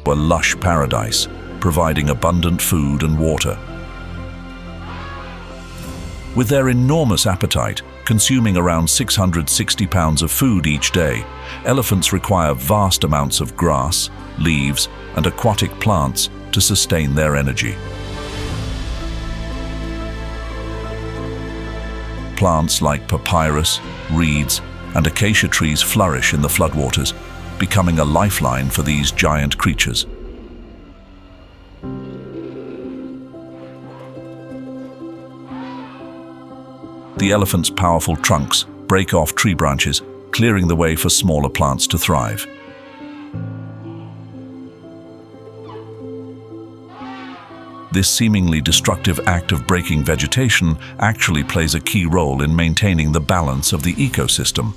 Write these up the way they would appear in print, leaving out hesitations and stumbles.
a lush paradise, providing abundant food and water. With their enormous appetite, consuming around 660 pounds of food each day, elephants require vast amounts of grass, leaves, and aquatic plants to sustain their energy. Plants like papyrus, reeds, and acacia trees flourish in the floodwaters, becoming a lifeline for these giant creatures. The elephant's powerful trunks break off tree branches, clearing the way for smaller plants to thrive. This seemingly destructive act of breaking vegetation actually plays a key role in maintaining the balance of the ecosystem.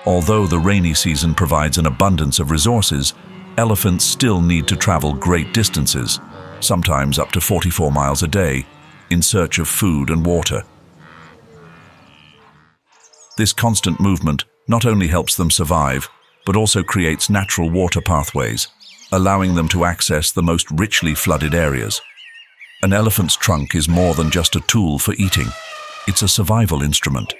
Although the rainy season provides an abundance of resources, elephants still need to travel great distances, sometimes up to 44 miles a day, in search of food and water. This constant movement not only helps them survive, but also creates natural water pathways, allowing them to access the most richly flooded areas. An elephant's trunk is more than just a tool for eating. It's a survival instrument.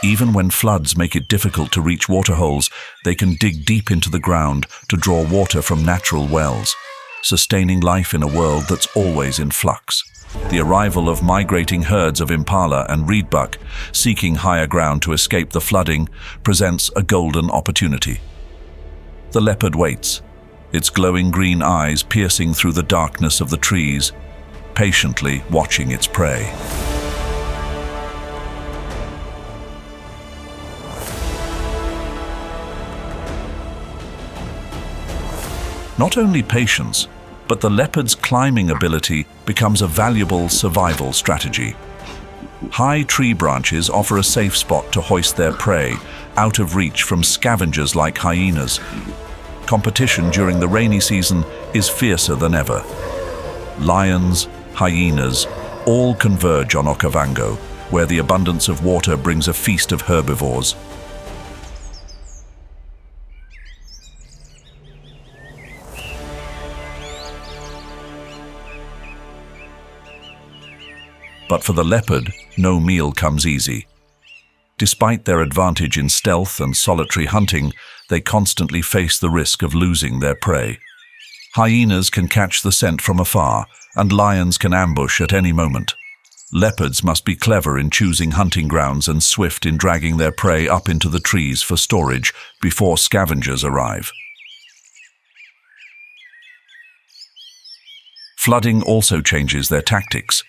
Even when floods make it difficult to reach waterholes, they can dig deep into the ground to draw water from natural wells, sustaining life in a world that's always in flux. The arrival of migrating herds of impala and reedbuck, seeking higher ground to escape the flooding, presents a golden opportunity. The leopard waits, its glowing green eyes piercing through the darkness of the trees, patiently watching its prey. Not only patience, but the leopard's climbing ability becomes a valuable survival strategy. High tree branches offer a safe spot to hoist their prey, out of reach from scavengers like hyenas. Competition during the rainy season is fiercer than ever. Lions, hyenas, all converge on Okavango, where the abundance of water brings a feast of herbivores. But for the leopard, no meal comes easy. Despite their advantage in stealth and solitary hunting, they constantly face the risk of losing their prey. Hyenas can catch the scent from afar, and lions can ambush at any moment. Leopards must be clever in choosing hunting grounds and swift in dragging their prey up into the trees for storage before scavengers arrive. Flooding also changes their tactics.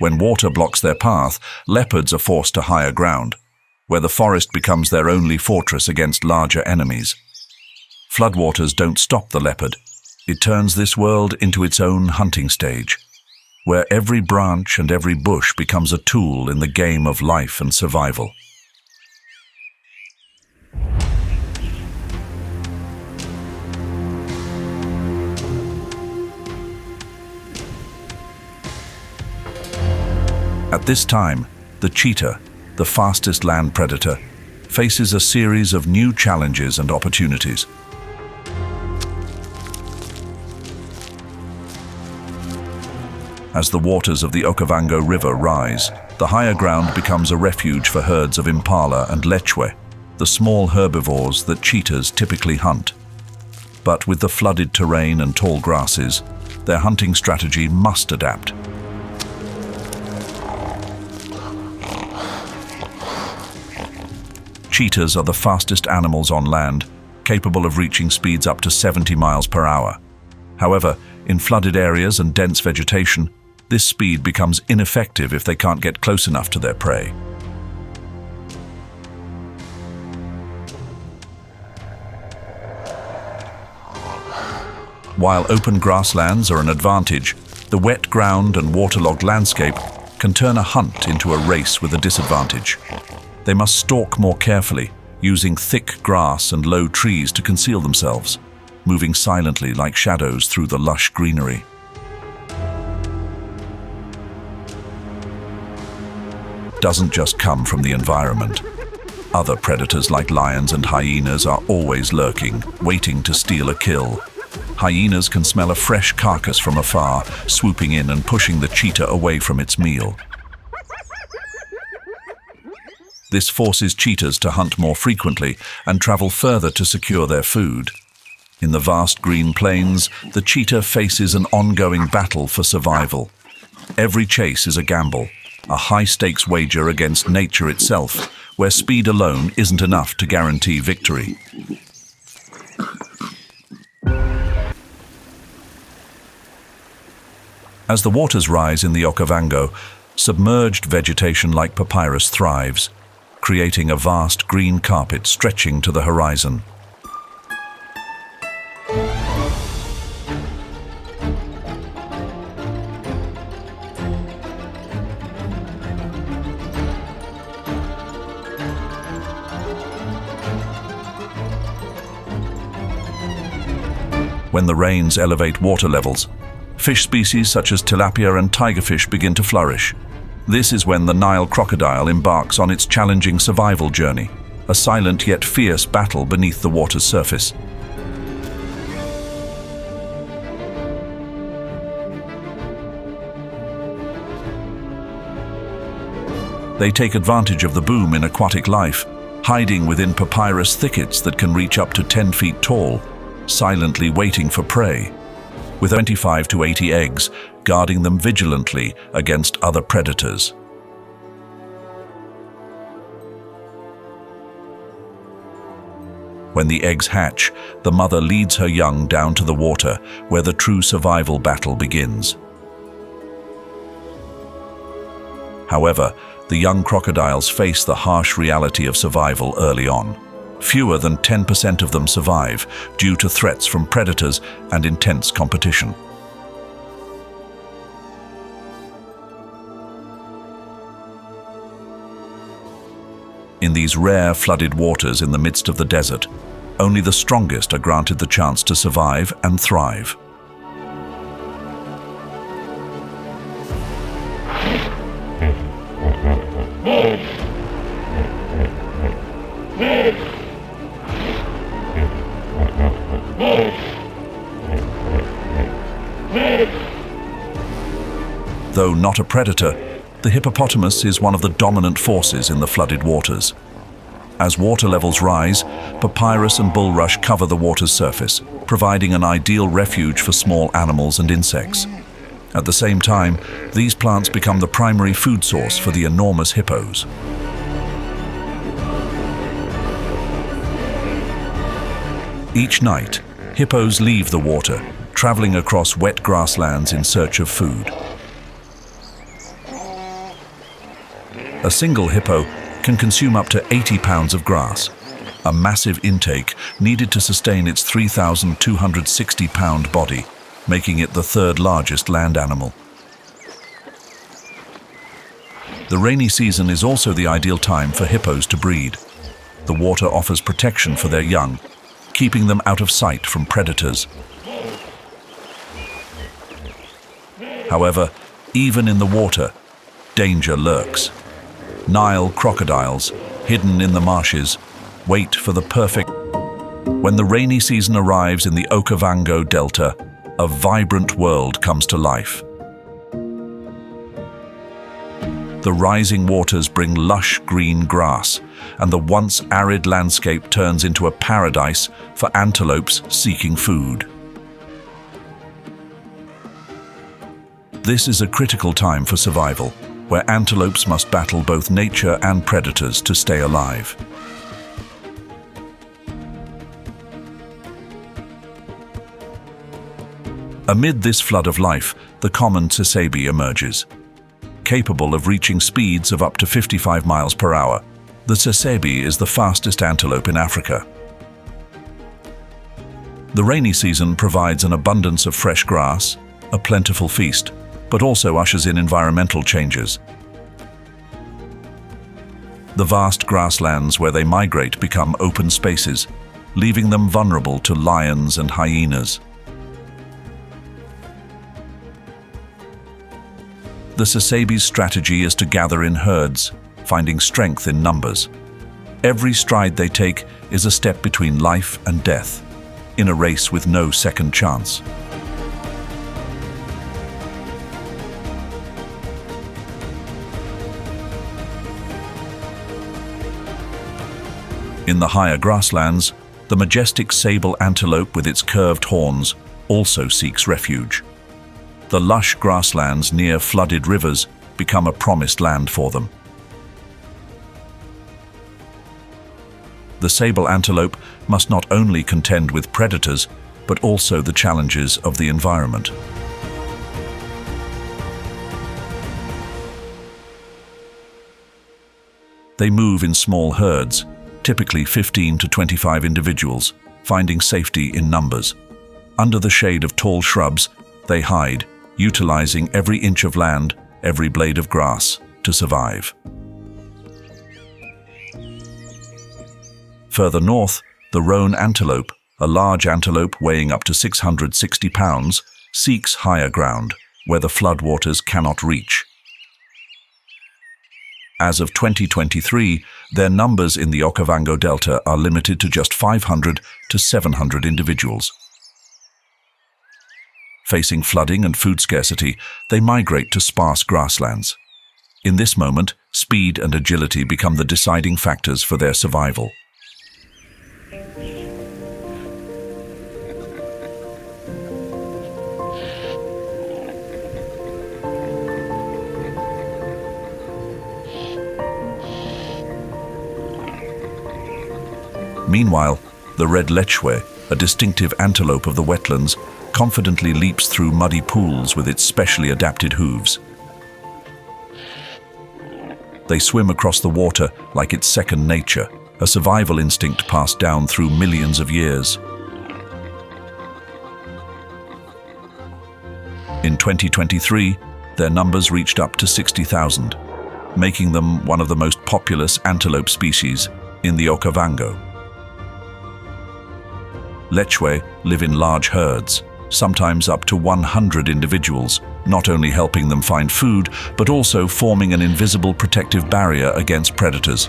When water blocks their path, leopards are forced to higher ground, where the forest becomes their only fortress against larger enemies. Floodwaters don't stop the leopard. It turns this world into its own hunting stage, where every branch and every bush becomes a tool in the game of life and survival. At this time, the cheetah, the fastest land predator, faces a series of new challenges and opportunities. As the waters of the Okavango River rise, the higher ground becomes a refuge for herds of impala and lechwe, the small herbivores that cheetahs typically hunt. But with the flooded terrain and tall grasses, their hunting strategy must adapt. Cheetahs are the fastest animals on land, capable of reaching speeds up to 70 miles per hour. However, in flooded areas and dense vegetation, this speed becomes ineffective if they can't get close enough to their prey. While open grasslands are an advantage, the wet ground and waterlogged landscape can turn a hunt into a race with a disadvantage. They must stalk more carefully, using thick grass and low trees to conceal themselves, moving silently like shadows through the lush greenery. Doesn't just come from the environment. Other predators like lions and hyenas are always lurking, waiting to steal a kill. Hyenas can smell a fresh carcass from afar, swooping in and pushing the cheetah away from its meal. This forces cheetahs to hunt more frequently and travel further to secure their food. In the vast green plains, the cheetah faces an ongoing battle for survival. Every chase is a gamble, a high-stakes wager against nature itself, where speed alone isn't enough to guarantee victory. As the waters rise in the Okavango, submerged vegetation like papyrus thrives, creating a vast green carpet stretching to the horizon. When the rains elevate water levels, fish species such as tilapia and tigerfish begin to flourish. This is when the Nile crocodile embarks on its challenging survival journey, a silent yet fierce battle beneath the water's surface. They take advantage of the boom in aquatic life, hiding within papyrus thickets that can reach up to 10 feet tall, silently waiting for prey, with 25 to 80 eggs guarding them vigilantly against other predators. When the eggs hatch, the mother leads her young down to the water, where the true survival battle begins. However, the young crocodiles face the harsh reality of survival early on. Fewer than 10% of them survive due to threats from predators and intense competition. In these rare flooded waters in the midst of the desert, only the strongest are granted the chance to survive and thrive. Though not a predator, the hippopotamus is one of the dominant forces in the flooded waters. As water levels rise, papyrus and bulrush cover the water's surface, providing an ideal refuge for small animals and insects. At the same time, these plants become the primary food source for the enormous hippos. Each night, hippos leave the water, traveling across wet grasslands in search of food. A single hippo can consume up to 80 pounds of grass, a massive intake needed to sustain its 3,260-pound body, making it the third largest land animal. The rainy season is also the ideal time for hippos to breed. The water offers protection for their young, keeping them out of sight from predators. However, even in the water, danger lurks. Nile crocodiles, hidden in the marshes, wait for the perfect. When the rainy season arrives in the Okavango Delta, a vibrant world comes to life. The rising waters bring lush green grass, and the once arid landscape turns into a paradise for antelopes seeking food. This is a critical time for survival, where antelopes must battle both nature and predators to stay alive. Amid this flood of life, the common tsasabi emerges. Capable of reaching speeds of up to 55 miles per hour, the tsasabi is the fastest antelope in Africa. The rainy season provides an abundance of fresh grass, a plentiful feast, but also ushers in environmental changes. The vast grasslands where they migrate become open spaces, leaving them vulnerable to lions and hyenas. The tsasabi's strategy is to gather in herds, finding strength in numbers. Every stride they take is a step between life and death, in a race with no second chance. In the higher grasslands, the majestic sable antelope with its curved horns also seeks refuge. The lush grasslands near flooded rivers become a promised land for them. The sable antelope must not only contend with predators, but also the challenges of the environment. They move in small herds, typically 15 to 25 individuals, finding safety in numbers. Under the shade of tall shrubs, they hide, utilizing every inch of land, every blade of grass, to survive. Further north, the roan antelope, a large antelope weighing up to 660 pounds, seeks higher ground, where the floodwaters cannot reach. As of 2023, their numbers in the Okavango Delta are limited to just 500 to 700 individuals. Facing flooding and food scarcity, they migrate to sparse grasslands. In this moment, speed and agility become the deciding factors for their survival. Meanwhile, the red lechwe, a distinctive antelope of the wetlands, confidently leaps through muddy pools with its specially adapted hooves. They swim across the water like it's second nature, a survival instinct passed down through millions of years. In 2023, their numbers reached up to 60,000, making them one of the most populous antelope species in the Okavango. Lechwe live in large herds, sometimes up to 100 individuals, not only helping them find food, but also forming an invisible protective barrier against predators.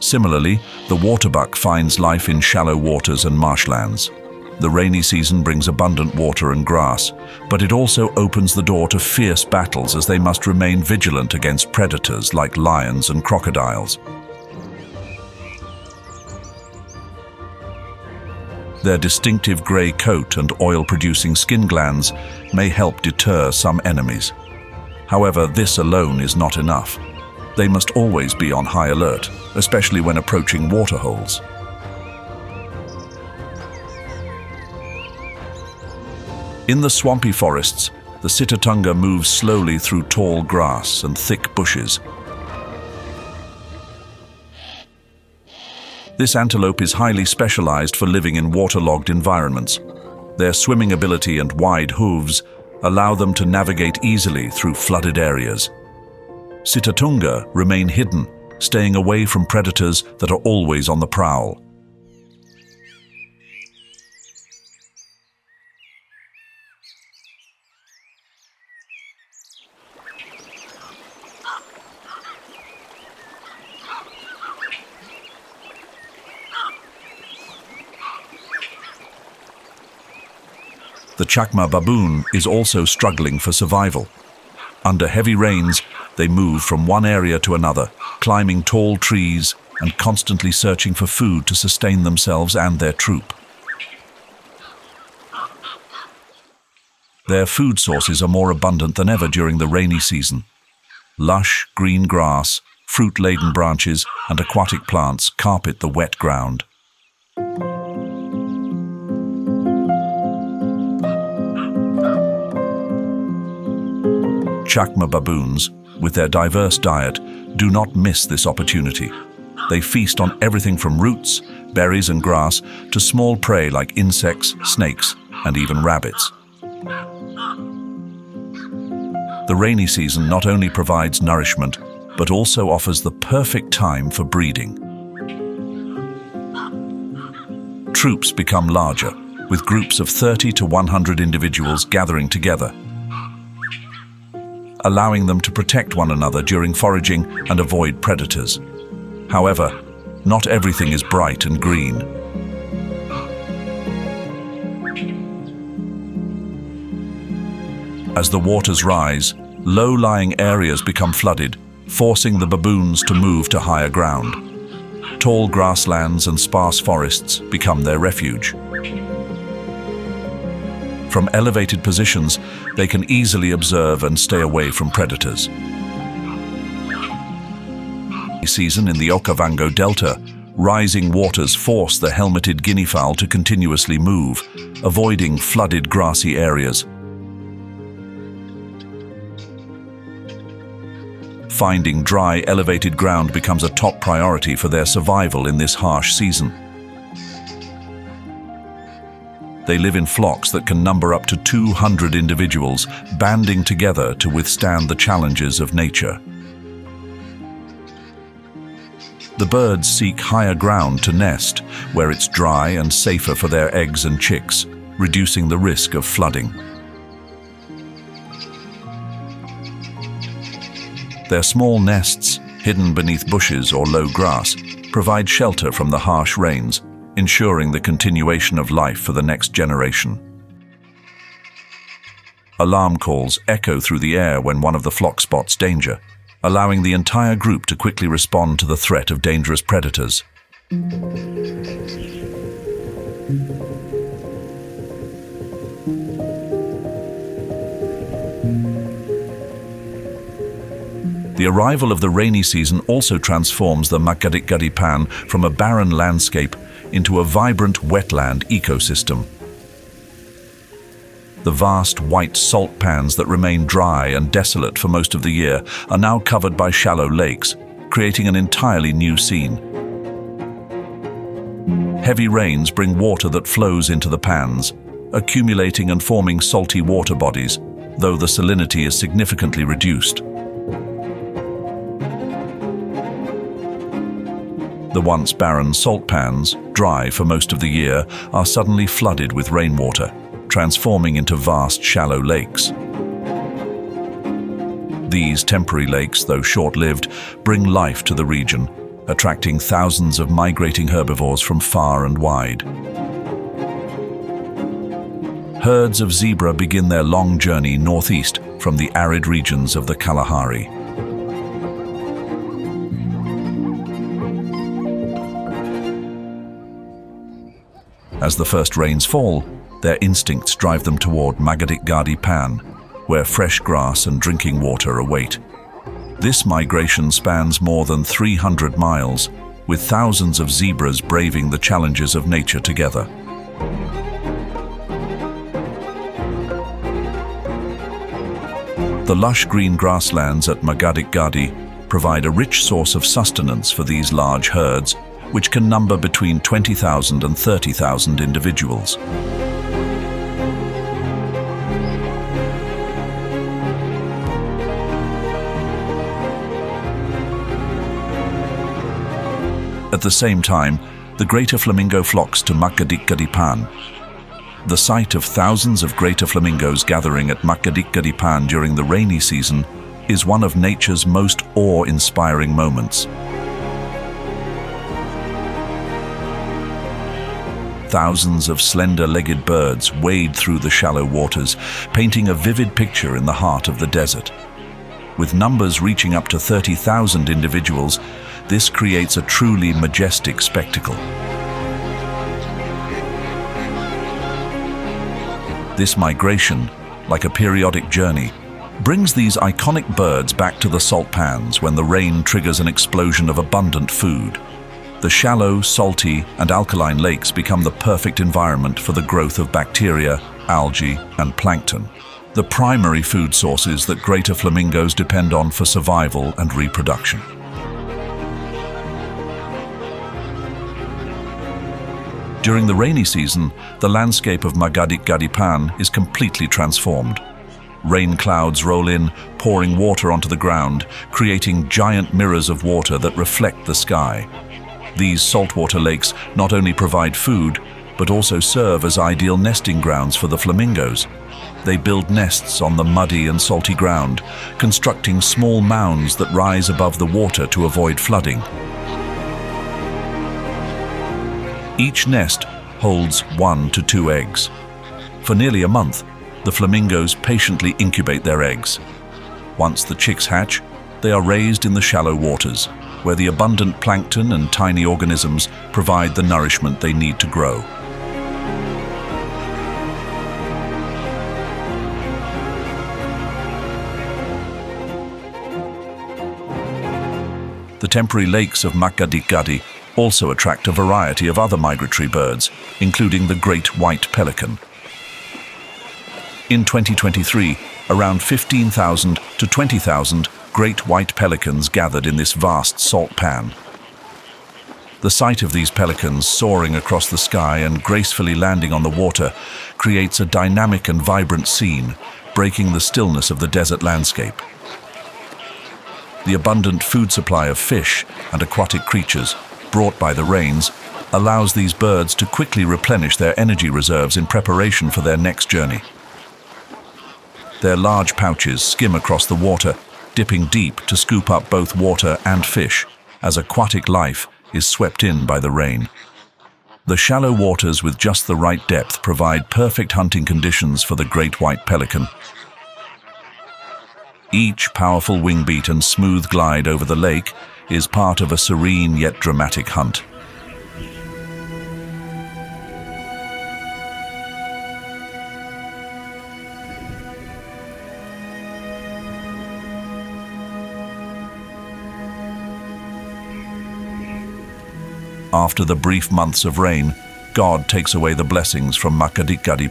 Similarly, the waterbuck finds life in shallow waters and marshlands. The rainy season brings abundant water and grass, but it also opens the door to fierce battles as they must remain vigilant against predators like lions and crocodiles. Their distinctive grey coat and oil-producing skin glands may help deter some enemies. However, this alone is not enough. They must always be on high alert, especially when approaching waterholes. In the swampy forests, the sitatunga moves slowly through tall grass and thick bushes. This antelope is highly specialized for living in waterlogged environments. Their swimming ability and wide hooves allow them to navigate easily through flooded areas. Sitatunga remain hidden, staying away from predators that are always on the prowl. The Chakma baboon is also struggling for survival. Under heavy rains, they move from one area to another, climbing tall trees and constantly searching for food to sustain themselves and their troop. Their food sources are more abundant than ever during the rainy season. Lush, green grass, fruit-laden branches, and aquatic plants carpet the wet ground. Chakma baboons, with their diverse diet, do not miss this opportunity. They feast on everything from roots, berries and grass to small prey like insects, snakes, and even rabbits. The rainy season not only provides nourishment, but also offers the perfect time for breeding. Troops become larger, with groups of 30 to 100 individuals gathering together. allowing them to protect one another during foraging and avoid predators. However, not everything is bright and green. As the waters rise, low-lying areas become flooded, forcing the baboons to move to higher ground. Tall grasslands and sparse forests become their refuge. From elevated positions, they can easily observe and stay away from predators. Season in the Okavango Delta, rising waters force the helmeted guinea fowl to continuously move, avoiding flooded grassy areas. Finding dry, elevated ground becomes a top priority for their survival in this harsh season. They live in flocks that can number up to 200 individuals, banding together to withstand the challenges of nature. The birds seek higher ground to nest, where it's dry and safer for their eggs and chicks, reducing the risk of flooding. Their small nests, hidden beneath bushes or low grass, provide shelter from the harsh rains, ensuring the continuation of life for the next generation. Alarm calls echo through the air when one of the flock spots danger, allowing the entire group to quickly respond to the threat of dangerous predators. The arrival of the rainy season also transforms the Magadic-Gadipan from a barren landscape into a vibrant wetland ecosystem. The vast white salt pans that remain dry and desolate for most of the year are now covered by shallow lakes, creating an entirely new scene. Heavy rains bring water that flows into the pans, accumulating and forming salty water bodies, though the salinity is significantly reduced. The once barren salt pans, dry for most of the year, are suddenly flooded with rainwater, transforming into vast shallow lakes. These temporary lakes, though short-lived, bring life to the region, attracting thousands of migrating herbivores from far and wide. Herds of zebra begin their long journey northeast from the arid regions of the Kalahari. As the first rains fall, their instincts drive them toward Magadic-Gadipan, where fresh grass and drinking water await. This migration spans more than 300 miles, with thousands of zebras braving the challenges of nature together. The lush green grasslands at Magadic-Gadi provide a rich source of sustenance for these large herds, which can number between 20,000 and 30,000 individuals. At the same time, the greater flamingo flocks to Magadic-Gadipan. The sight of thousands of greater flamingos gathering at Magadic-Gadipan during the rainy season is one of nature's most awe-inspiring moments. Thousands of slender-legged birds wade through the shallow waters, painting a vivid picture in the heart of the desert. With numbers reaching up to 30,000 individuals, this creates a truly majestic spectacle. This migration, like a periodic journey, brings these iconic birds back to the salt pans when the rain triggers an explosion of abundant food. The shallow, salty, and alkaline lakes become the perfect environment for the growth of bacteria, algae, and plankton, the primary food sources that greater flamingos depend on for survival and reproduction. During the rainy season, the landscape of Magadic-Gadipan is completely transformed. Rain clouds roll in, pouring water onto the ground, creating giant mirrors of water that reflect the sky. These saltwater lakes not only provide food, but also serve as ideal nesting grounds for the flamingos, They build nests on the muddy and salty ground, constructing small mounds that rise above the water to avoid flooding. Each nest holds 1 to 2 eggs. For nearly a month, the flamingos patiently incubate their eggs. Once the chicks hatch, they are raised in the shallow waters, where the abundant plankton and tiny organisms provide the nourishment they need to grow. The temporary lakes of Makgadikgadi also attract a variety of other migratory birds, including the great white pelican. In 2023, around 15,000 to 20,000 great white pelicans gathered in this vast salt pan. The sight of these pelicans soaring across the sky and gracefully landing on the water creates a dynamic and vibrant scene, breaking the stillness of the desert landscape. The abundant food supply of fish and aquatic creatures brought by the rains allows these birds to quickly replenish their energy reserves in preparation for their next journey. Their large pouches skim across the water, dipping deep to scoop up both water and fish, as aquatic life is swept in by the rain. The shallow waters with just the right depth provide perfect hunting conditions for the great white pelican. Each powerful wing beat and smooth glide over the lake is part of a serene yet dramatic hunt. After the brief months of rain, God takes away the blessings from Makgadikgadi.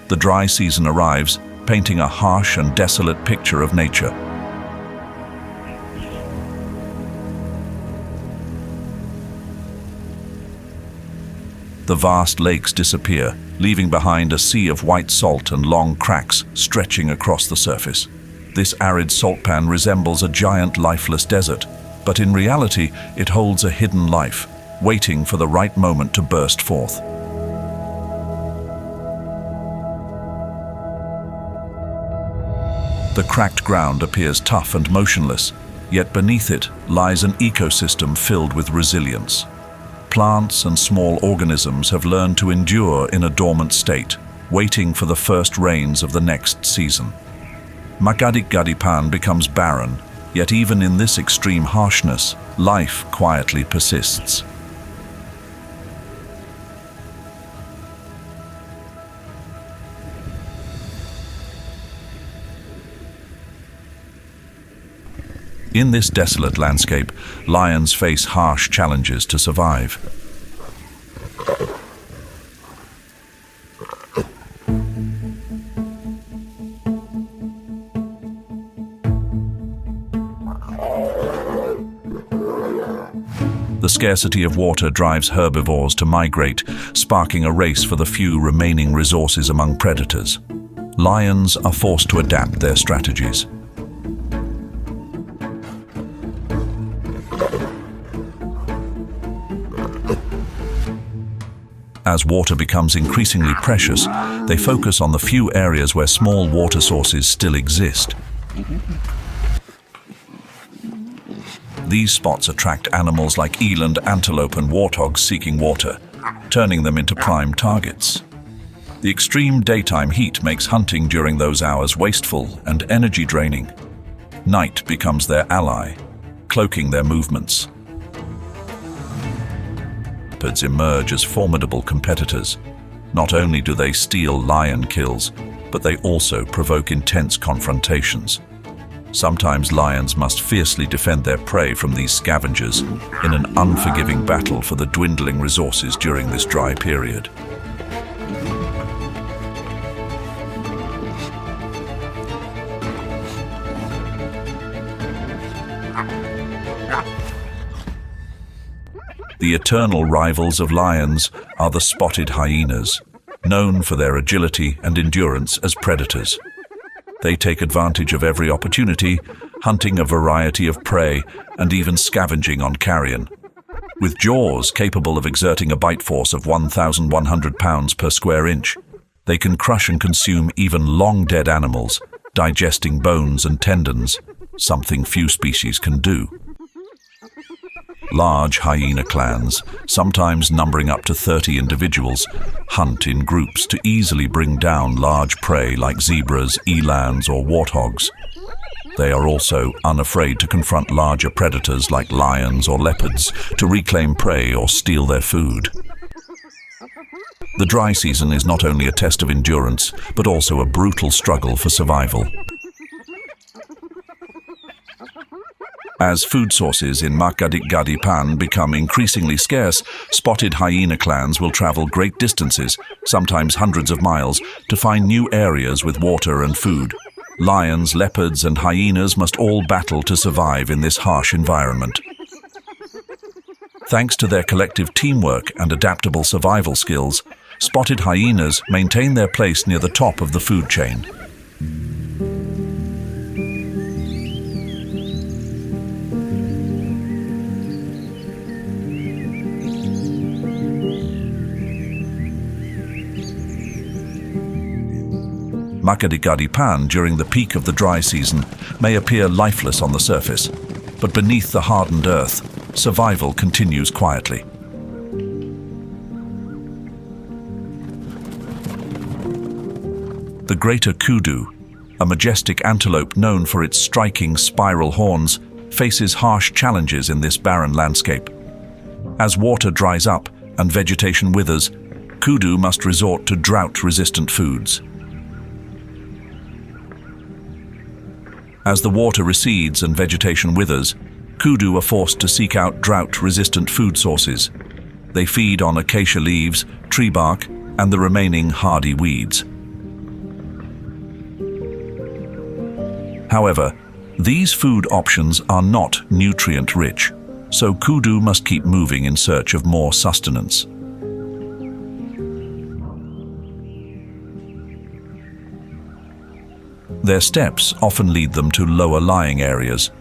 The dry season arrives, painting a harsh and desolate picture of nature. The vast lakes disappear, leaving behind a sea of white salt and long cracks stretching across the surface. This arid salt pan resembles a giant lifeless desert, but in reality it holds a hidden life, waiting for the right moment to burst forth. The cracked ground appears tough and motionless, yet beneath it lies an ecosystem filled with resilience. Plants and small organisms have learned to endure in a dormant state, waiting for the first rains of the next season. Makgadikgadi becomes barren, yet even in this extreme harshness, life quietly persists. In this desolate landscape, lions face harsh challenges to survive. The scarcity of water drives herbivores to migrate, sparking a race for the few remaining resources among predators. Lions are forced to adapt their strategies. As water becomes increasingly precious, they focus on the few areas where small water sources still exist. These spots attract animals like eland, antelope, and warthogs seeking water, turning them into prime targets. The extreme daytime heat makes hunting during those hours wasteful and energy draining. Night becomes their ally, cloaking their movements. Leopards emerge as formidable competitors. Not only do they steal lion kills, but they also provoke intense confrontations. Sometimes lions must fiercely defend their prey from these scavengers in an unforgiving battle for the dwindling resources during this dry period. The eternal rivals of lions are the spotted hyenas, known for their agility and endurance as predators. They take advantage of every opportunity, hunting a variety of prey and even scavenging on carrion. With jaws capable of exerting a bite force of 1,100 pounds per square inch, They can crush and consume even long-dead animals, digesting bones and tendons, something few species can do. Large hyena clans, sometimes numbering up to 30 individuals, hunt in groups to easily bring down large prey like zebras, elands, or warthogs. They are also unafraid to confront larger predators like lions or leopards to reclaim prey or steal their food. The dry season is not only a test of endurance, but also a brutal struggle for survival. As food sources in Pan become increasingly scarce, spotted hyena clans will travel great distances, sometimes hundreds of miles, to find new areas with water and food. Lions, leopards, and hyenas must all battle to survive in this harsh environment. Thanks to their collective teamwork and adaptable survival skills, spotted hyenas maintain their place near the top of the food chain. Pan, during the peak of the dry season, may appear lifeless on the surface, but beneath the hardened earth, survival continues quietly. The greater kudu, a majestic antelope known for its striking spiral horns, faces harsh challenges in this barren landscape. As water dries up and vegetation withers, kudu must resort to drought-resistant foods. As the water recedes and vegetation withers, kudu are forced to seek out drought-resistant food sources. They feed on acacia leaves, tree bark, and the remaining hardy weeds. However, these food options are not nutrient-rich, so kudu must keep moving in search of more sustenance. Their steps often lead them to lower-lying areas,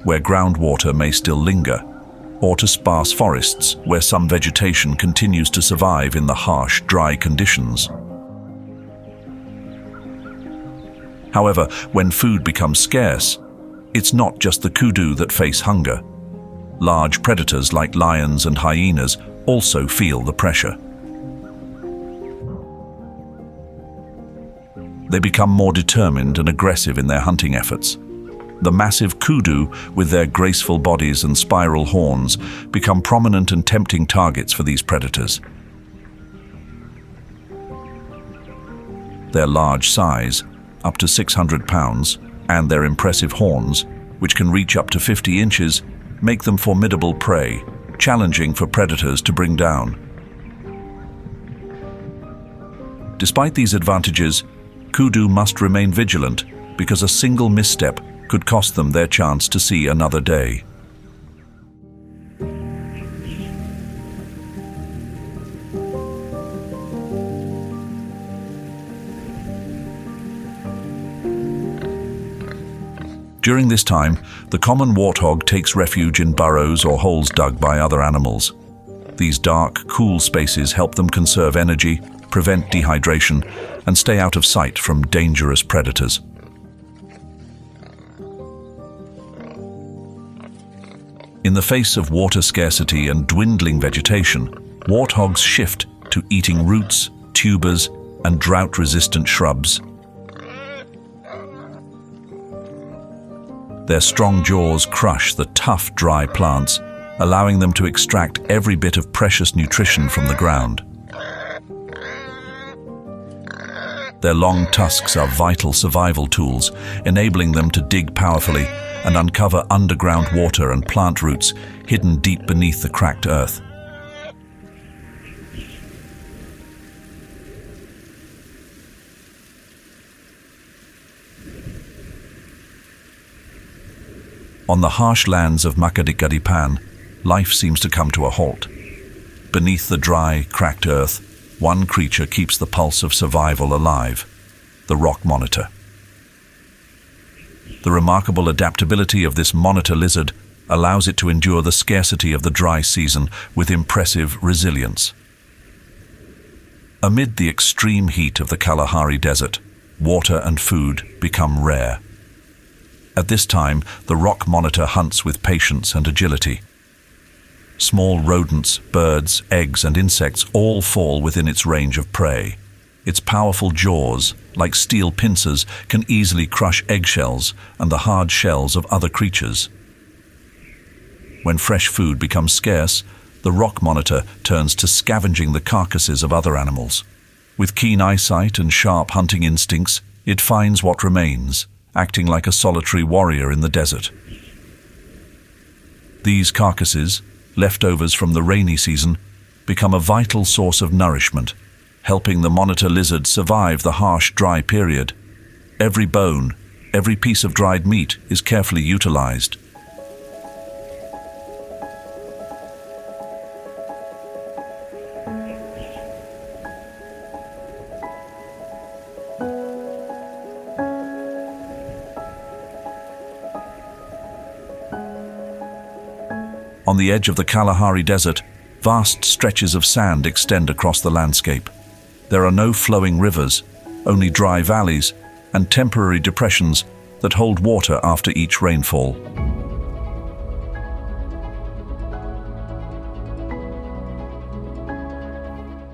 where groundwater may still linger, or to sparse forests where some vegetation continues to survive in the harsh, dry conditions. However, when food becomes scarce, it's not just the kudu that face hunger. Large predators like lions and hyenas also feel the pressure. They become more determined and aggressive in their hunting efforts. The massive kudu, with their graceful bodies and spiral horns, become prominent and tempting targets for these predators. Their large size, up to 600 pounds, and their impressive horns, which can reach up to 50 inches, make them formidable prey, challenging for predators to bring down. Despite these advantages, kudu must remain vigilant because a single misstep could cost them their chance to see another day. During this time, the common warthog takes refuge in burrows or holes dug by other animals. These dark, cool spaces help them conserve energy, prevent dehydration, and stay out of sight from dangerous predators. In the face of water scarcity and dwindling vegetation, warthogs shift to eating roots, tubers, and drought-resistant shrubs. Their strong jaws crush the tough, dry plants, allowing them to extract every bit of precious nutrition from the ground. Their long tusks are vital survival tools, enabling them to dig powerfully and uncover underground water and plant roots hidden deep beneath the cracked earth. On the harsh lands of Pan, life seems to come to a halt. Beneath the dry, cracked earth, one creature keeps the pulse of survival alive: the rock monitor. The remarkable adaptability of this monitor lizard allows it to endure the scarcity of the dry season with impressive resilience. Amid the extreme heat of the Kalahari Desert, water and food become rare. At this time, the rock monitor hunts with patience and agility. Small rodents, birds, eggs, and insects all fall within its range of prey. Its powerful jaws, like steel pincers, can easily crush eggshells and the hard shells of other creatures. When fresh food becomes scarce, the rock monitor turns to scavenging the carcasses of other animals. With keen eyesight and sharp hunting instincts, it finds what remains, acting like a solitary warrior in the desert. These carcasses, leftovers from the rainy season, become a vital source of nourishment, helping the monitor lizard survive the harsh, dry period. Every bone, every piece of dried meat is carefully utilized. On the edge of the Kalahari Desert, vast stretches of sand extend across the landscape. There are no flowing rivers, only dry valleys and temporary depressions that hold water after each rainfall.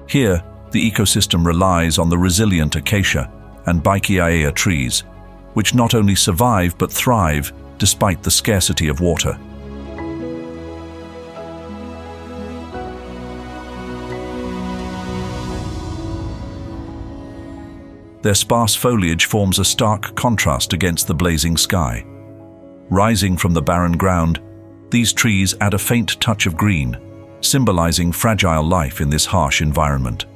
Here, the ecosystem relies on the resilient acacia and baobab trees, which not only survive but thrive despite the scarcity of water. Their sparse foliage forms a stark contrast against the blazing sky. Rising from the barren ground, these trees add a faint touch of green, symbolizing fragile life in this harsh environment.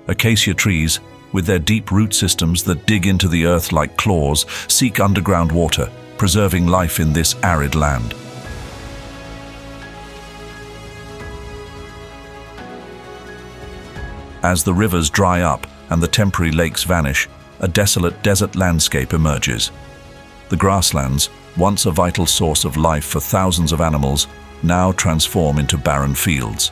Acacia trees, with their deep root systems that dig into the earth like claws, seek underground water, preserving life in this arid land. As the rivers dry up and the temporary lakes vanish, a desolate desert landscape emerges. The grasslands, once a vital source of life for thousands of animals, now transform into barren fields.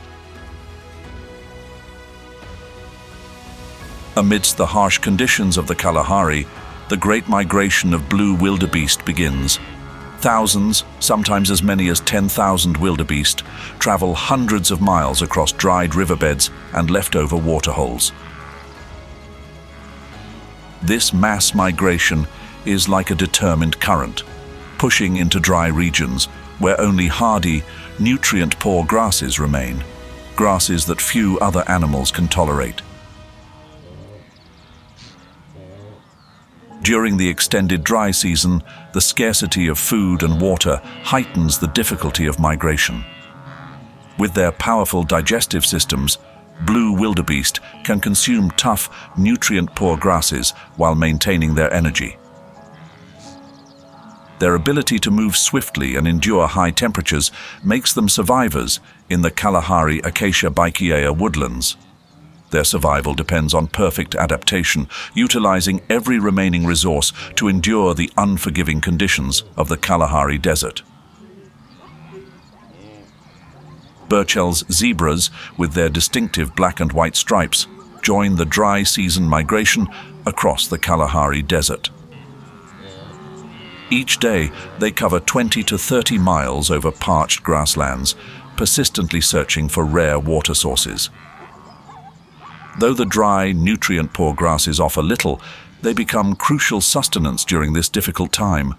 Amidst the harsh conditions of the Kalahari, the great migration of blue wildebeest begins. Thousands, sometimes as many as 10,000 wildebeest, travel hundreds of miles across dried riverbeds and leftover waterholes. This mass migration is like a determined current, pushing into dry regions where only hardy, nutrient-poor grasses remain, grasses that few other animals can tolerate. During the extended dry season, the scarcity of food and water heightens the difficulty of migration. With their powerful digestive systems, blue wildebeest can consume tough, nutrient-poor grasses while maintaining their energy. Their ability to move swiftly and endure high temperatures makes them survivors in the Kalahari acacia baobab woodlands. Their survival depends on perfect adaptation, utilizing every remaining resource to endure the unforgiving conditions of the Kalahari Desert. Burchell's zebras, with their distinctive black and white stripes, join the dry season migration across the Kalahari Desert. Each day, they cover 20 to 30 miles over parched grasslands, persistently searching for rare water sources. Though the dry, nutrient-poor grasses offer little, they become crucial sustenance during this difficult time.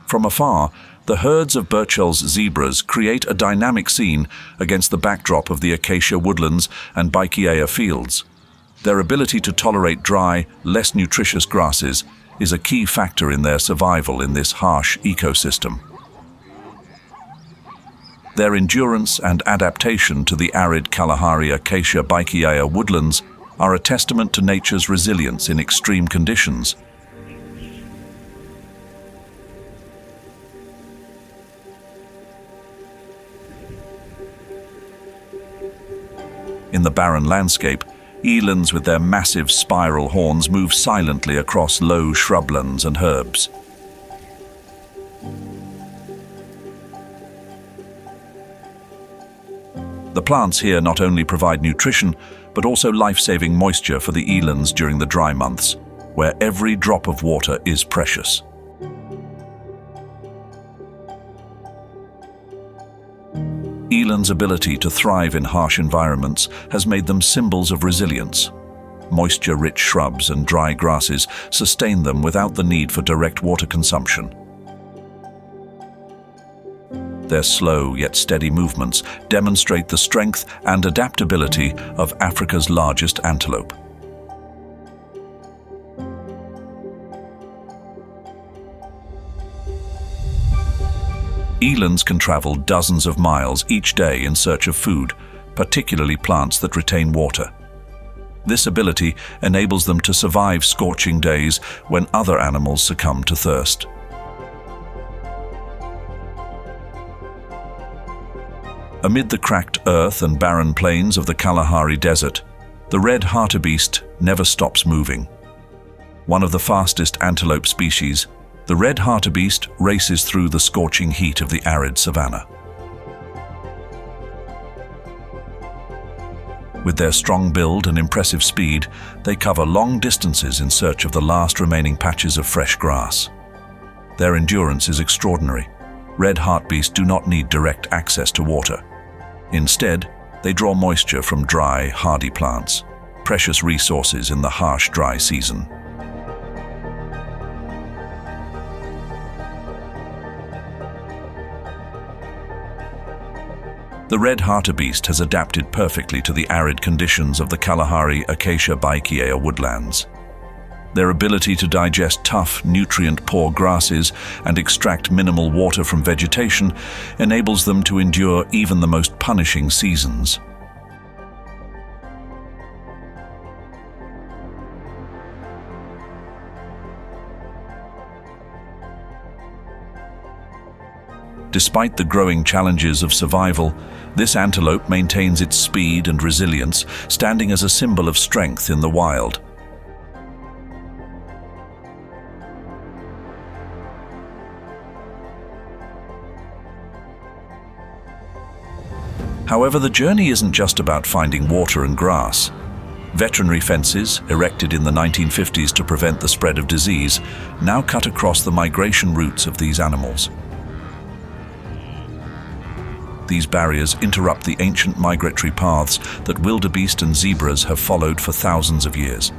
From afar, the herds of Burchell's zebras create a dynamic scene against the backdrop of the acacia woodlands and baobab fields. Their ability to tolerate dry, less nutritious grasses is a key factor in their survival in this harsh ecosystem. Their endurance and adaptation to the arid Kalahari acacia baobab woodlands are a testament to nature's resilience in extreme conditions. In the barren landscape, elands with their massive spiral horns move silently across low shrublands and herbs. The plants here not only provide nutrition, but also life-saving moisture for the elands during the dry months, where every drop of water is precious. Elands' ability to thrive in harsh environments has made them symbols of resilience. Moisture-rich shrubs and dry grasses sustain them without the need for direct water consumption. Their slow yet steady movements demonstrate the strength and adaptability of Africa's largest antelope. Elands can travel dozens of miles each day in search of food, particularly plants that retain water. This ability enables them to survive scorching days when other animals succumb to thirst. Amid the cracked earth and barren plains of the Kalahari Desert, the red hartebeest never stops moving. One of the fastest antelope species, the red hartebeest races through the scorching heat of the arid savannah. With their strong build and impressive speed, they cover long distances in search of the last remaining patches of fresh grass. Their endurance is extraordinary. Red hartebeest do not need direct access to water. Instead, they draw moisture from dry, hardy plants, precious resources in the harsh, dry season. The red hartebeest has adapted perfectly to the arid conditions of the Kalahari acacia-baobab woodlands. Their ability to digest tough, nutrient-poor grasses and extract minimal water from vegetation enables them to endure even the most punishing seasons. Despite the growing challenges of survival, this antelope maintains its speed and resilience, standing as a symbol of strength in the wild. However, the journey isn't just about finding water and grass. Veterinary fences, erected in the 1950s to prevent the spread of disease, now cut across the migration routes of these animals. These barriers interrupt the ancient migratory paths that wildebeest and zebras have followed for thousands of years.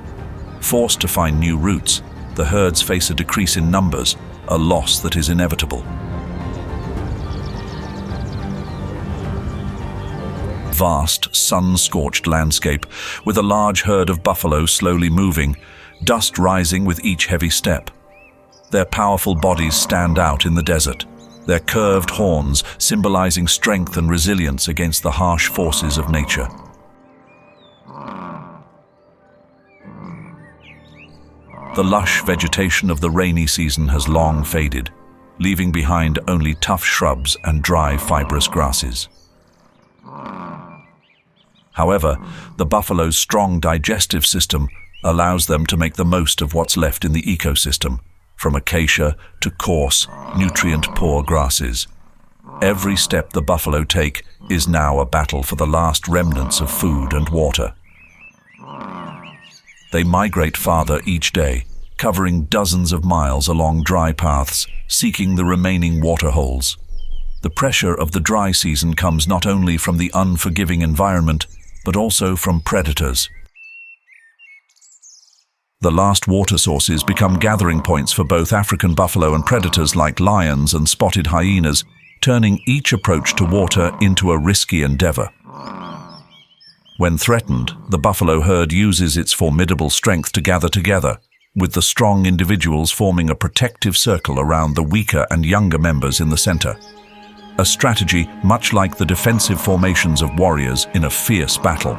Forced to find new routes, the herds face a decrease in numbers, a loss that is inevitable. Vast, sun-scorched landscape, with a large herd of buffalo slowly moving, dust rising with each heavy step. Their powerful bodies stand out in the desert, their curved horns symbolizing strength and resilience against the harsh forces of nature. The lush vegetation of the rainy season has long faded, leaving behind only tough shrubs and dry, fibrous grasses. However, the buffalo's strong digestive system allows them to make the most of what's left in the ecosystem, from acacia to coarse, nutrient-poor grasses. Every step the buffalo take is now a battle for the last remnants of food and water. They migrate farther each day, covering dozens of miles along dry paths, seeking the remaining water holes. The pressure of the dry season comes not only from the unforgiving environment, but also from predators. The last water sources become gathering points for both African buffalo and predators like lions and spotted hyenas, turning each approach to water into a risky endeavor. When threatened, the buffalo herd uses its formidable strength to gather together, with the strong individuals forming a protective circle around the weaker and younger members in the center. A strategy much like the defensive formations of warriors in a fierce battle.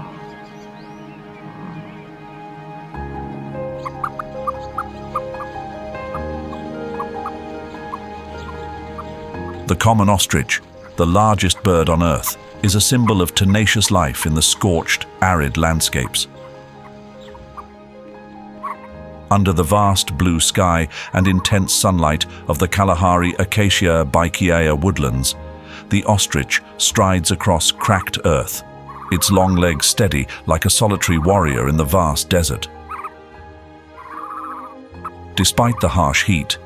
The common ostrich, the largest bird on Earth, is a symbol of tenacious life in the scorched, arid landscapes. Under the vast blue sky and intense sunlight of the Kalahari acacia-baobab woodlands, the ostrich strides across cracked earth, its long legs steady like a solitary warrior in the vast desert. Despite the harsh heat,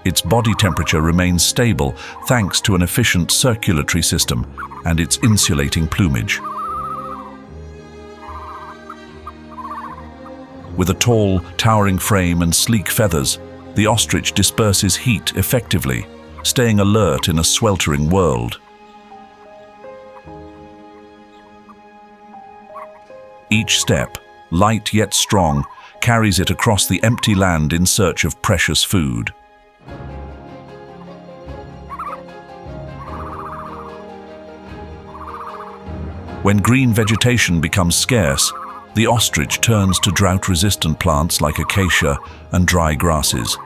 its body temperature remains stable thanks to an efficient circulatory system and its insulating plumage. With a tall, towering frame and sleek feathers, the ostrich disperses heat effectively, staying alert in a sweltering world. Each step, light yet strong, carries it across the empty land in search of precious food. When green vegetation becomes scarce, the ostrich turns to drought-resistant plants like acacia and dry grasses.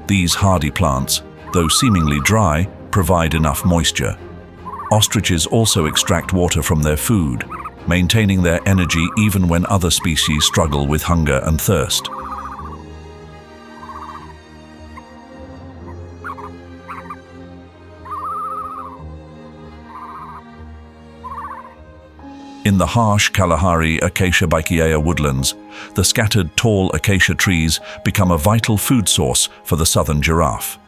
These hardy plants, though seemingly dry, provide enough moisture. Ostriches also extract water from their food, maintaining their energy even when other species struggle with hunger and thirst. In the harsh Kalahari acacia woodlands, the scattered tall acacia trees become a vital food source for the southern giraffe.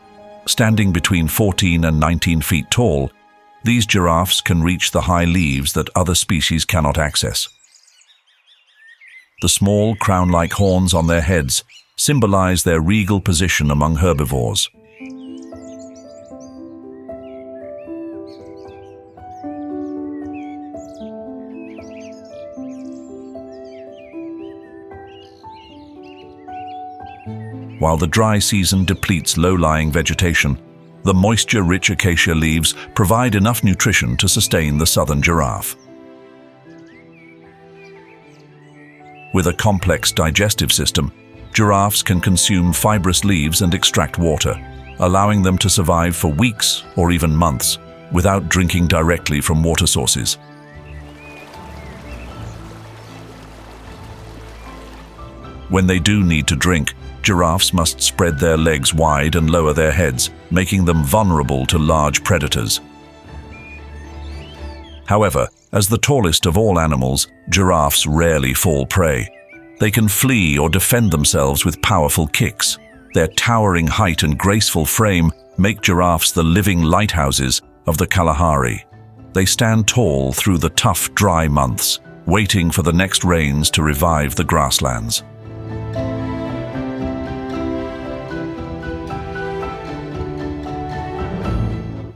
Standing between 14 and 19 feet tall, these giraffes can reach the high leaves that other species cannot access. The small crown-like horns on their heads symbolize their regal position among herbivores. While the dry season depletes low-lying vegetation, the moisture-rich acacia leaves provide enough nutrition to sustain the southern giraffe. With a complex digestive system, giraffes can consume fibrous leaves and extract water, allowing them to survive for weeks or even months without drinking directly from water sources. When they do need to drink, giraffes must spread their legs wide and lower their heads, making them vulnerable to large predators. However, as the tallest of all animals, giraffes rarely fall prey. They can flee or defend themselves with powerful kicks. Their towering height and graceful frame make giraffes the living lighthouses of the Kalahari. They stand tall through the tough, dry months, waiting for the next rains to revive the grasslands.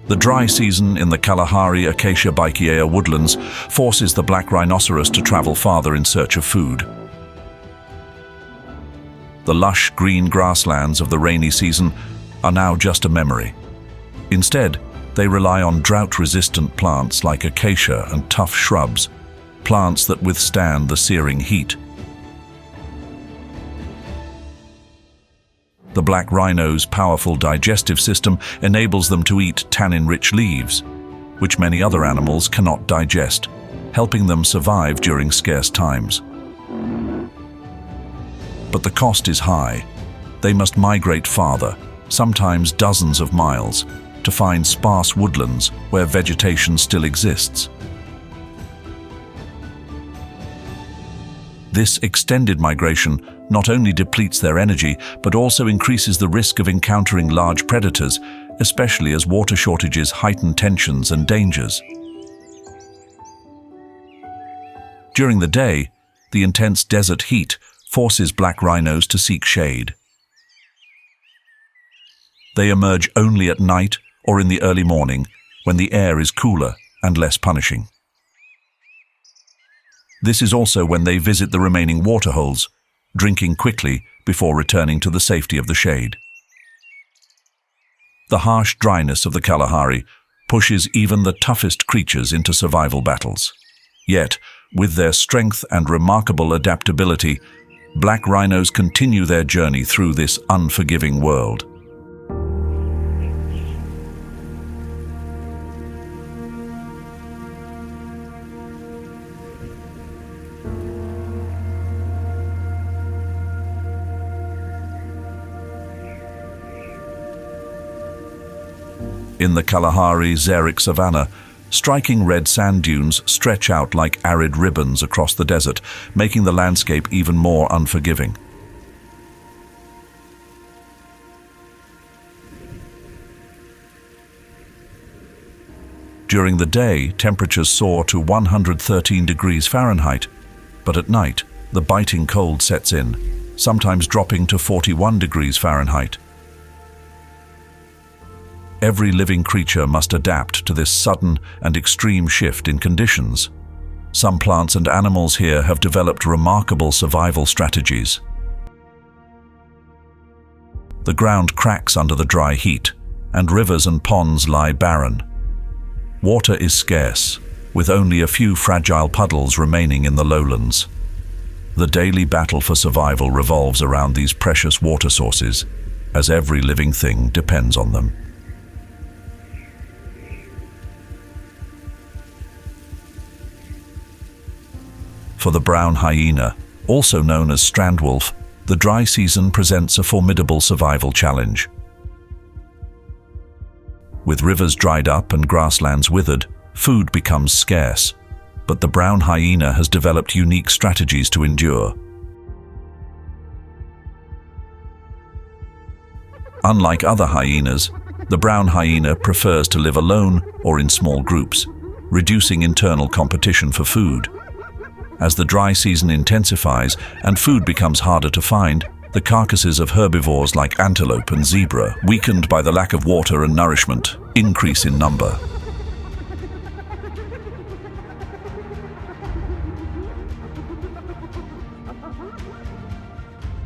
The dry season in the Kalahari acacia woodlands forces the black rhinoceros to travel farther in search of food. The lush green grasslands of the rainy season are now just a memory. Instead, they rely on drought-resistant plants like acacia and tough shrubs, plants that withstand the searing heat. The black rhino's powerful digestive system enables them to eat tannin-rich leaves, which many other animals cannot digest, helping them survive during scarce times. But the cost is high. They must migrate farther, sometimes dozens of miles, to find sparse woodlands where vegetation still exists. This extended migration not only depletes their energy, but also increases the risk of encountering large predators, especially as water shortages heighten tensions and dangers. During the day, the intense desert heat forces black rhinos to seek shade. They emerge only at night or in the early morning, when the air is cooler and less punishing. This is also when they visit the remaining waterholes, drinking quickly before returning to the safety of the shade. The harsh dryness of the Kalahari pushes even the toughest creatures into survival battles. Yet, with their strength and remarkable adaptability, black rhinos continue their journey through this unforgiving world. In the Kalahari xeric savannah, Striking red sand dunes stretch out like arid ribbons across the desert, making the landscape even more unforgiving. During the day, temperatures soar to 113 degrees Fahrenheit, but at night, the biting cold sets in, sometimes dropping to 41 degrees Fahrenheit. Every living creature must adapt to this sudden and extreme shift in conditions. Some plants and animals here have developed remarkable survival strategies. The ground cracks under the dry heat, and rivers and ponds lie barren. Water is scarce, with only a few fragile puddles remaining in the lowlands. The daily battle for survival revolves around these precious water sources, as every living thing depends on them. For the brown hyena, also known as strandwolf, the dry season presents a formidable survival challenge. With rivers dried up and grasslands withered, food becomes scarce, but the brown hyena has developed unique strategies to endure. Unlike other hyenas, the brown hyena prefers to live alone or in small groups, reducing internal competition for food. As the dry season intensifies and food becomes harder to find, the carcasses of herbivores like antelope and zebra, weakened by the lack of water and nourishment, increase in number.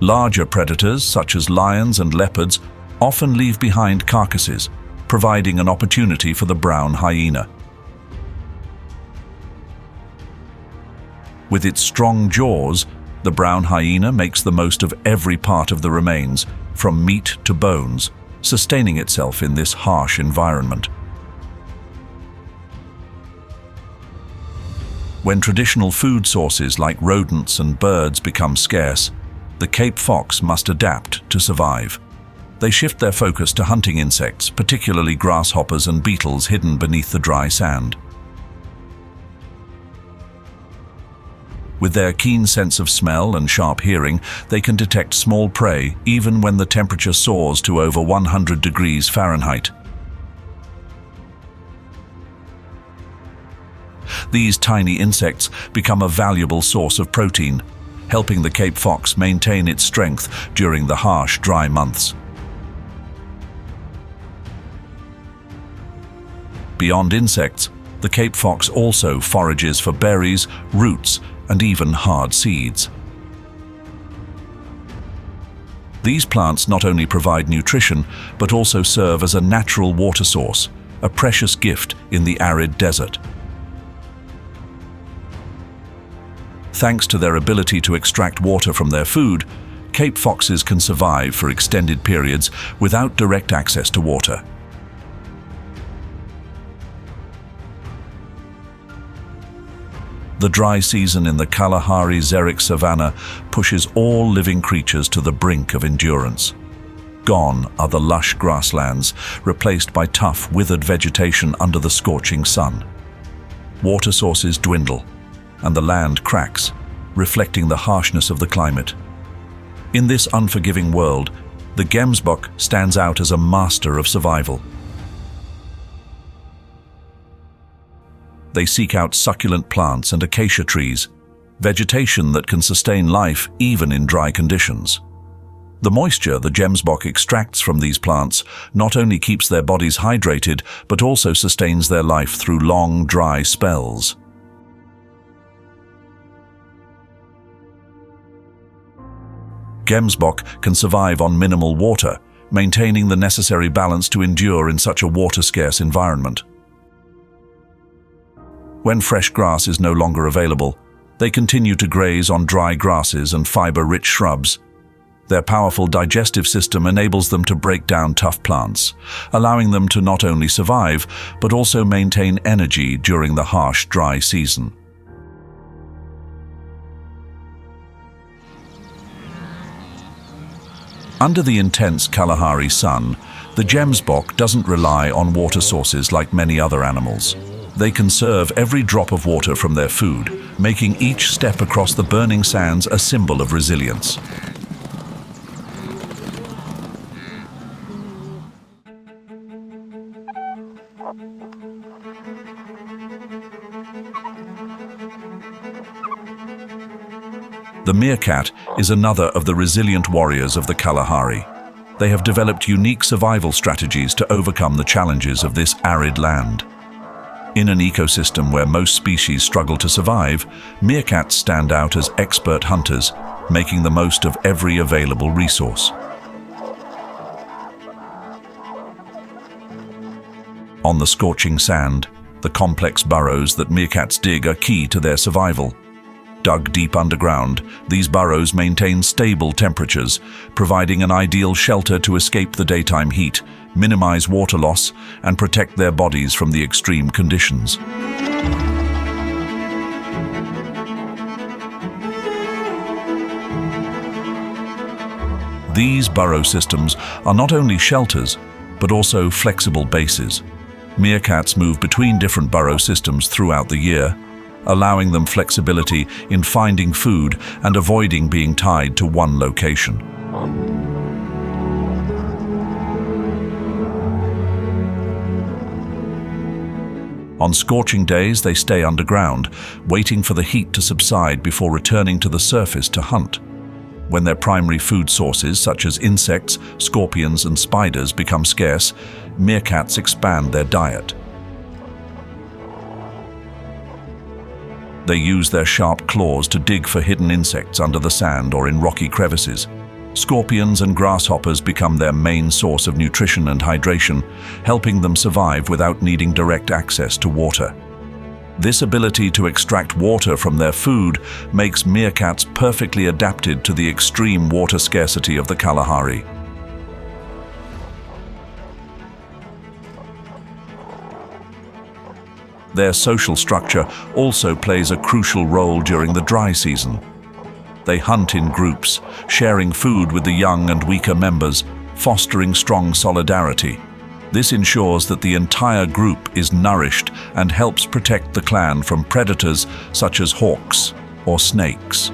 Larger predators, such as lions and leopards, often leave behind carcasses, providing an opportunity for the brown hyena. With its strong jaws, the brown hyena makes the most of every part of the remains, from meat to bones, sustaining itself in this harsh environment. When traditional food sources like rodents and birds become scarce, the Cape fox must adapt to survive. They shift their focus to hunting insects, particularly grasshoppers and beetles hidden beneath the dry sand. With their keen sense of smell and sharp hearing, they can detect small prey even when the temperature soars to over 100 degrees Fahrenheit. These tiny insects become a valuable source of protein, helping the Cape fox maintain its strength during the harsh, dry months. Beyond insects, the Cape fox also forages for berries, roots, and even hard seeds. These plants not only provide nutrition, but also serve as a natural water source, a precious gift in the arid desert. Thanks to their ability to extract water from their food, Cape foxes can survive for extended periods without direct access to water. The dry season in the Kalahari xeric savannah pushes all living creatures to the brink of endurance. Gone are the lush grasslands, replaced by tough, withered vegetation under the scorching sun. Water sources dwindle, and the land cracks, reflecting the harshness of the climate. In this unforgiving world, the gemsbok stands out as a master of survival. They seek out succulent plants and acacia trees, vegetation that can sustain life even in dry conditions. The moisture the gemsbok extracts from these plants not only keeps their bodies hydrated, but also sustains their life through long, dry spells. Gemsbok can survive on minimal water, maintaining the necessary balance to endure in such a water-scarce environment. When fresh grass is no longer available, they continue to graze on dry grasses and fiber-rich shrubs. Their powerful digestive system enables them to break down tough plants, allowing them to not only survive, but also maintain energy during the harsh, dry season. Under the intense Kalahari sun, the gemsbok doesn't rely on water sources like many other animals. They conserve every drop of water from their food, making each step across the burning sands a symbol of resilience. The meerkat is another of the resilient warriors of the Kalahari. They have developed unique survival strategies to overcome the challenges of this arid land. In an ecosystem where most species struggle to survive, meerkats stand out as expert hunters, making the most of every available resource. On the scorching sand, the complex burrows that meerkats dig are key to their survival. Dug deep underground, these burrows maintain stable temperatures, providing an ideal shelter to escape the daytime heat, minimize water loss, and protect their bodies from the extreme conditions. These burrow systems are not only shelters, but also flexible bases. Meerkats move between different burrow systems throughout the year, allowing them flexibility in finding food and avoiding being tied to one location. On scorching days, they stay underground, waiting for the heat to subside before returning to the surface to hunt. When their primary food sources, such as insects, scorpions, and spiders, become scarce, meerkats expand their diet. They use their sharp claws to dig for hidden insects under the sand or in rocky crevices. Scorpions and grasshoppers become their main source of nutrition and hydration, helping them survive without needing direct access to water. This ability to extract water from their food makes meerkats perfectly adapted to the extreme water scarcity of the Kalahari. Their social structure also plays a crucial role during the dry season. They hunt in groups, sharing food with the young and weaker members, fostering strong solidarity. This ensures that the entire group is nourished and helps protect the clan from predators such as hawks or snakes.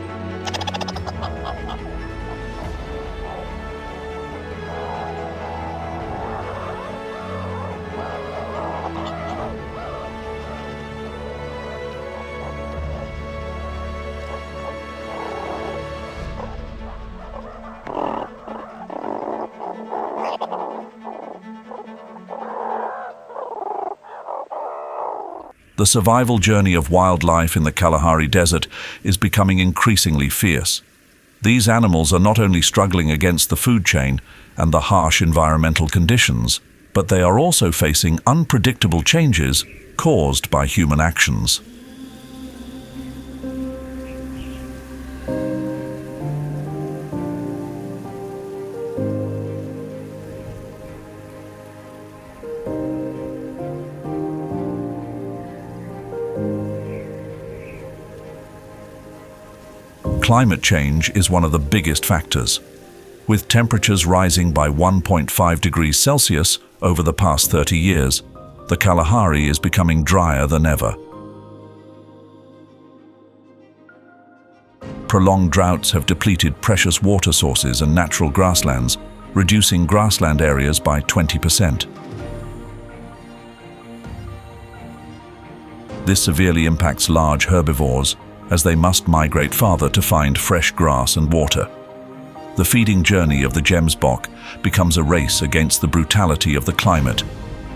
The survival journey of wildlife in the Kalahari Desert is becoming increasingly fierce. These animals are not only struggling against the food chain and the harsh environmental conditions, but they are also facing unpredictable changes caused by human actions. Climate change is one of the biggest factors. With temperatures rising by 1.5 degrees Celsius over the past 30 years, the Kalahari is becoming drier than ever. Prolonged droughts have depleted precious water sources and natural grasslands, reducing grassland areas by 20%. This severely impacts large herbivores, as they must migrate farther to find fresh grass and water. The feeding journey of the gemsbok becomes a race against the brutality of the climate,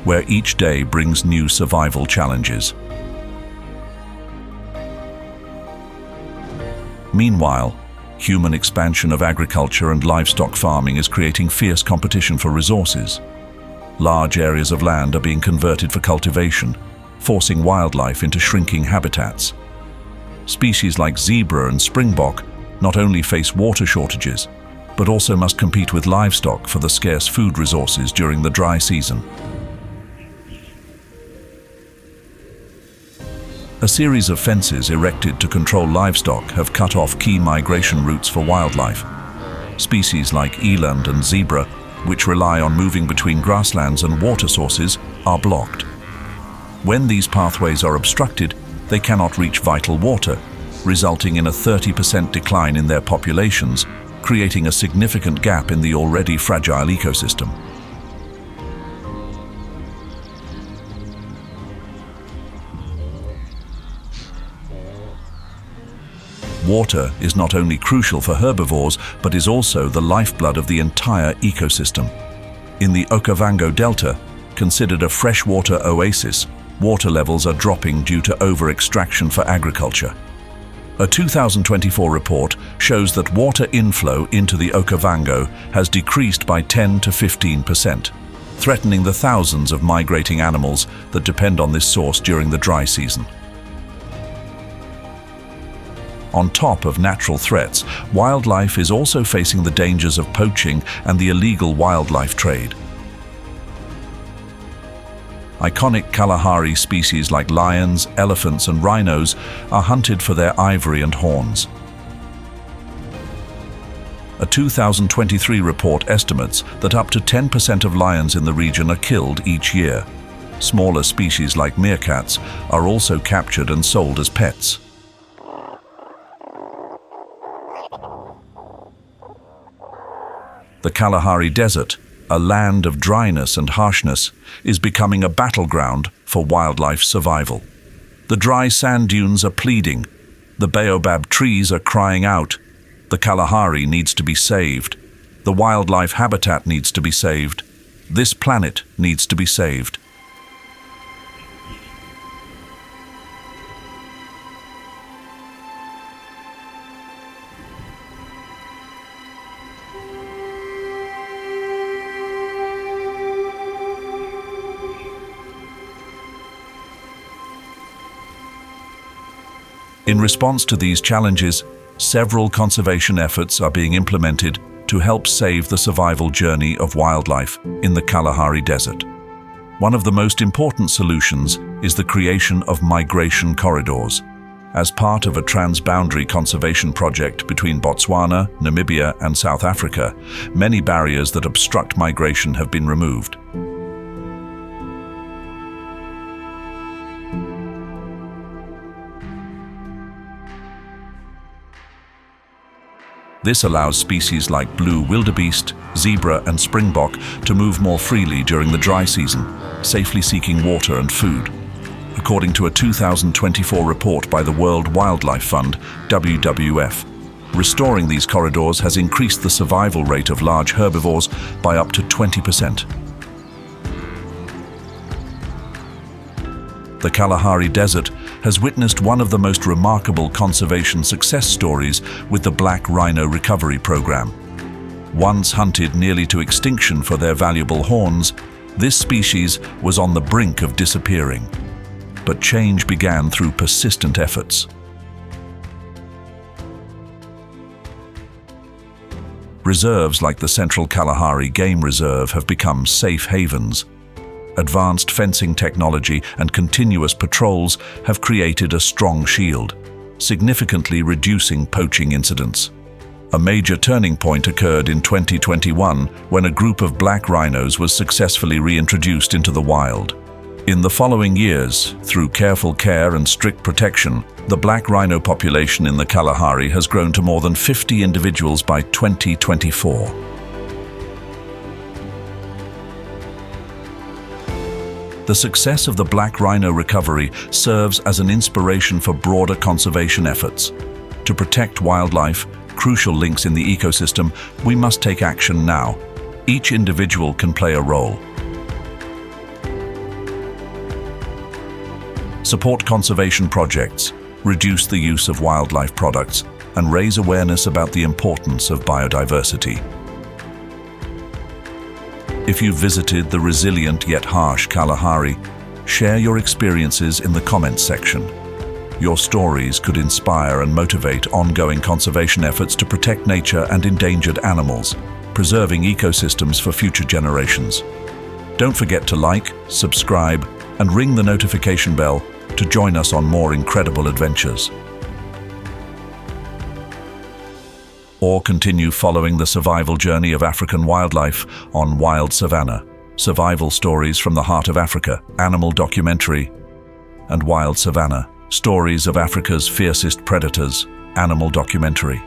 where each day brings new survival challenges. Meanwhile, human expansion of agriculture and livestock farming is creating fierce competition for resources. Large areas of land are being converted for cultivation, forcing wildlife into shrinking habitats. Species like zebra and springbok not only face water shortages, but also must compete with livestock for the scarce food resources during the dry season. A series of fences erected to control livestock have cut off key migration routes for wildlife. Species like eland and zebra, which rely on moving between grasslands and water sources, are blocked. When these pathways are obstructed, they cannot reach vital water, resulting in a 30% decline in their populations, creating a significant gap in the already fragile ecosystem. Water is not only crucial for herbivores, but is also the lifeblood of the entire ecosystem. In the Okavango Delta, considered a freshwater oasis, water levels are dropping due to over-extraction for agriculture. A 2024 report shows that water inflow into the Okavango has decreased by 10 to 15%, threatening the thousands of migrating animals that depend on this source during the dry season. On top of natural threats, wildlife is also facing the dangers of poaching and the illegal wildlife trade. Iconic Kalahari species like lions, elephants, and rhinos are hunted for their ivory and horns. A 2023 report estimates that up to 10% of lions in the region are killed each year. Smaller species like meerkats are also captured and sold as pets. The Kalahari Desert, a land of dryness and harshness, is becoming a battleground for wildlife survival. The dry sand dunes are pleading. The baobab trees are crying out. The Kalahari needs to be saved. The wildlife habitat needs to be saved. This planet needs to be saved. In response to these challenges, several conservation efforts are being implemented to help save the survival journey of wildlife in the Kalahari Desert. One of the most important solutions is the creation of migration corridors. As part of a transboundary conservation project between Botswana, Namibia, and South Africa, many barriers that obstruct migration have been removed. This allows species like blue wildebeest, zebra, and springbok to move more freely during the dry season, safely seeking water and food. According to a 2024 report by the World Wildlife Fund, WWF, restoring these corridors has increased the survival rate of large herbivores by up to 20%. The Kalahari Desert has witnessed one of the most remarkable conservation success stories with the black rhino recovery program. Once hunted nearly to extinction for their valuable horns, this species was on the brink of disappearing. But change began through persistent efforts. Reserves like the Central Kalahari Game Reserve have become safe havens. Advanced fencing technology and continuous patrols have created a strong shield, significantly reducing poaching incidents. A major turning point occurred in 2021 when a group of black rhinos was successfully reintroduced into the wild. In the following years, through careful care and strict protection, the black rhino population in the Kalahari has grown to more than 50 individuals by 2024. The success of the black rhino recovery serves as an inspiration for broader conservation efforts. To protect wildlife, crucial links in the ecosystem, we must take action now. Each individual can play a role. Support conservation projects, reduce the use of wildlife products, and raise awareness about the importance of biodiversity. If you've visited the resilient yet harsh Kalahari, share your experiences in the comments section. Your stories could inspire and motivate ongoing conservation efforts to protect nature and endangered animals, preserving ecosystems for future generations. Don't forget to like, subscribe, and ring the notification bell to join us on more incredible adventures. Or continue following the survival journey of African wildlife on Wild Savannah, survival stories from the heart of Africa, animal documentary, and wild savannah. Stories of Africa's fiercest predators. Animal documentary.